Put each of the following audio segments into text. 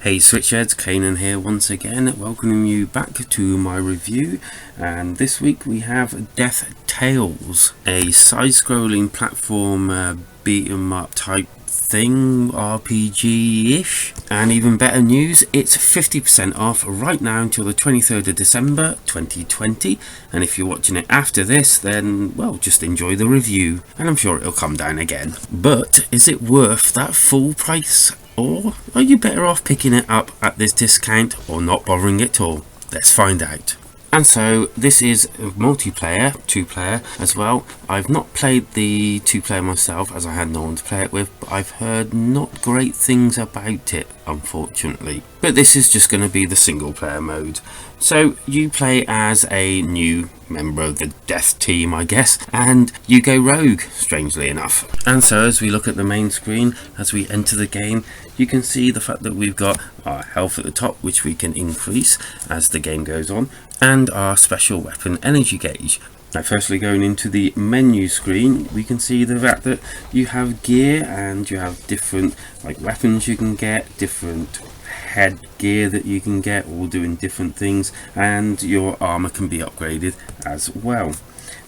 Hey Switchheads, Kanan here once again, welcoming you back to my review. And this week we have Death Tales, a side-scrolling platform beat 'em up type thing, RPG-ish. And even better news, it's 50% off right now until the 23rd of December 2020. And if you're watching it after this, then, well, just enjoy the review. And I'm sure it'll come down again. But is it worth that full price? Or are you better off picking it up at this discount or not bothering at all? Let's find out. And so this is multiplayer, 2-player as well. I've not played the 2-player myself as I had no one to play it with, but I've heard not great things about it, unfortunately. But this is just going to be the single-player mode. So you play as a new member of the death team, I guess, and you go rogue, strangely enough. And so as we look at the main screen, as we enter the game, you can see the fact that we've got our health at the top, which we can increase as the game goes on, and our special weapon energy gauge. Now, firstly, going into the menu screen, we can see the fact that you have gear and you have different weapons you can get, different head gear that you can get, all doing different things, and your armor can be upgraded as well.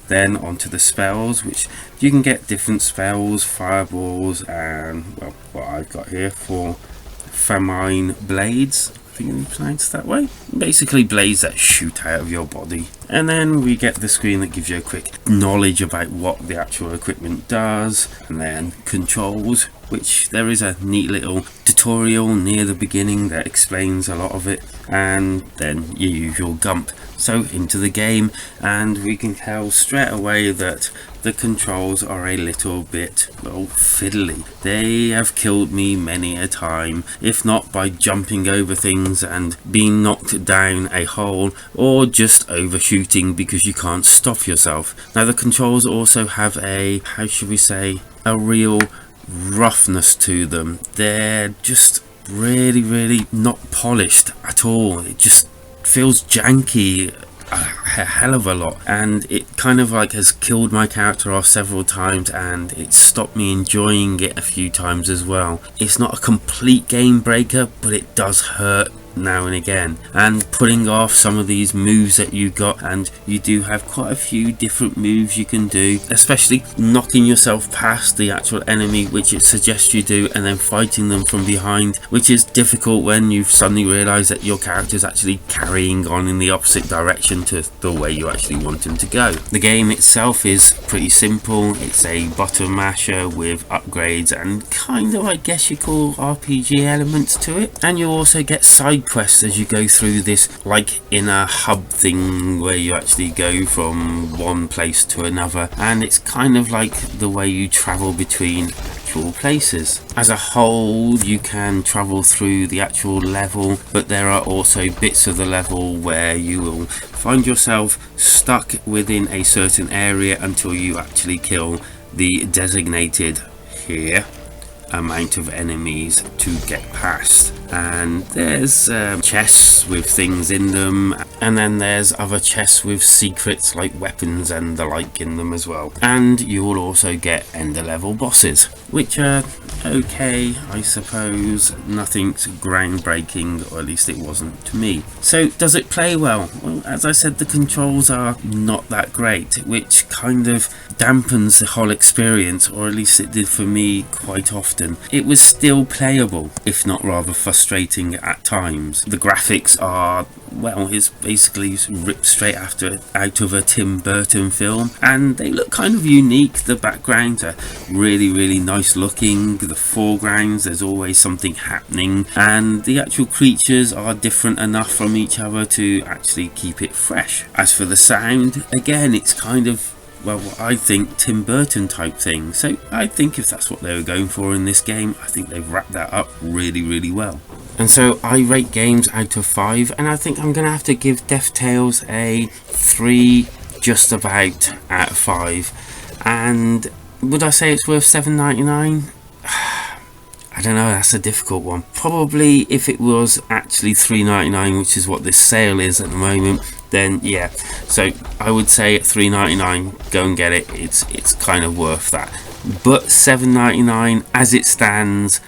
Then onto the spells, which you can get different spells, fireballs, and well, what I've got here for famine blades, I think it's pronounced that way. Basically blades that shoot out of your body. And then we get the screen that gives you a quick knowledge about what the actual equipment does, and then controls, which there is a neat little tutorial near the beginning that explains a lot of it, and then your usual gump. So into the game, and we can tell straight away that the controls are a little bit, well, fiddly. They have killed me many a time, if not by jumping over things and being knocked down a hole, or just overshooting because you can't stop yourself. Now the controls also have a, how should we say, a real roughness to them. They're just really not polished at all. It just feels janky a hell of a lot, and it kind of has killed my character off several times, and it's stopped me enjoying it a few times as well. It's not a complete game breaker, but it does hurt now and again, and putting off some of these moves that you got, and you do have quite a few different moves you can do, especially knocking yourself past the actual enemy, which it suggests you do, and then fighting them from behind, which is difficult when you suddenly realize that your character is actually carrying on in the opposite direction to the way you actually want him to go. The game itself is pretty simple. It's a button masher with upgrades and kind of, I guess you call, RPG elements to it, and you also get side quests as you go through this in a hub thing where you actually go from one place to another, and it's kind of like the way you travel between actual places. As a whole, you can travel through the actual level, but there are also bits of the level where you will find yourself stuck within a certain area until you actually kill the designated here amount of enemies to get past. And there's chests with things in them, and then there's other chests with secrets like weapons and the like in them as well. And you will also get ender level bosses, which are okay, I suppose. Nothing's groundbreaking, or at least it wasn't to me. So does it play well? Well, as I said, the controls are not that great, which kind of dampens the whole experience, or at least it did for me quite often. It was still playable, if not rather frustrating at times. The graphics are, well, it's basically ripped straight out of a Tim Burton film, and they look kind of unique. The backgrounds are really nice looking. The foregrounds, there's always something happening, and the actual creatures are different enough from each other to actually keep it fresh. As for the sound, again, it's kind of, well, I think Tim Burton type thing. So I think if that's what they were going for in this game, I think they've wrapped that up really well. And so I rate games out of 5, and I think I'm gonna have to give Death Tales a 3 just about out of 5. And would I say it's worth $7.99? I don't know, that's a difficult one. Probably if it was actually $3.99, which is what this sale is at the moment, then yeah. So I would say at $3.99, go and get it. It's kind of worth that. But $7.99 as it stands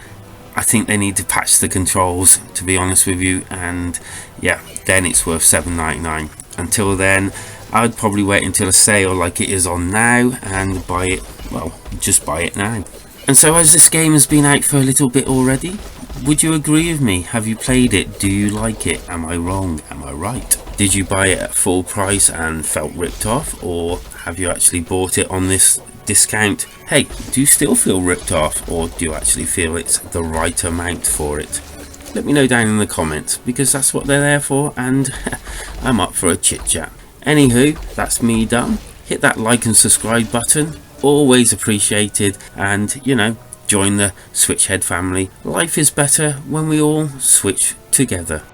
I think they need to patch the controls, to be honest with you, and yeah, then it's worth $7.99. Until then, I'd probably wait until a sale like it is on now and buy it. Well, just buy it now. And so, as this game has been out for a little bit already, would you agree with me? Have you played it? Do you like it? Am I wrong? Am I right? Did you buy it at full price and felt ripped off, or have you actually bought it on this discount? Hey, do you still feel ripped off, or do you actually feel it's the right amount for it? Let me know down in the comments, because that's what they're there for, and I'm up for a chit chat. Anywho, that's me done. Hit that like and subscribe button, always appreciated, and you know, join the Switchhead family. Life is better when we all switch together.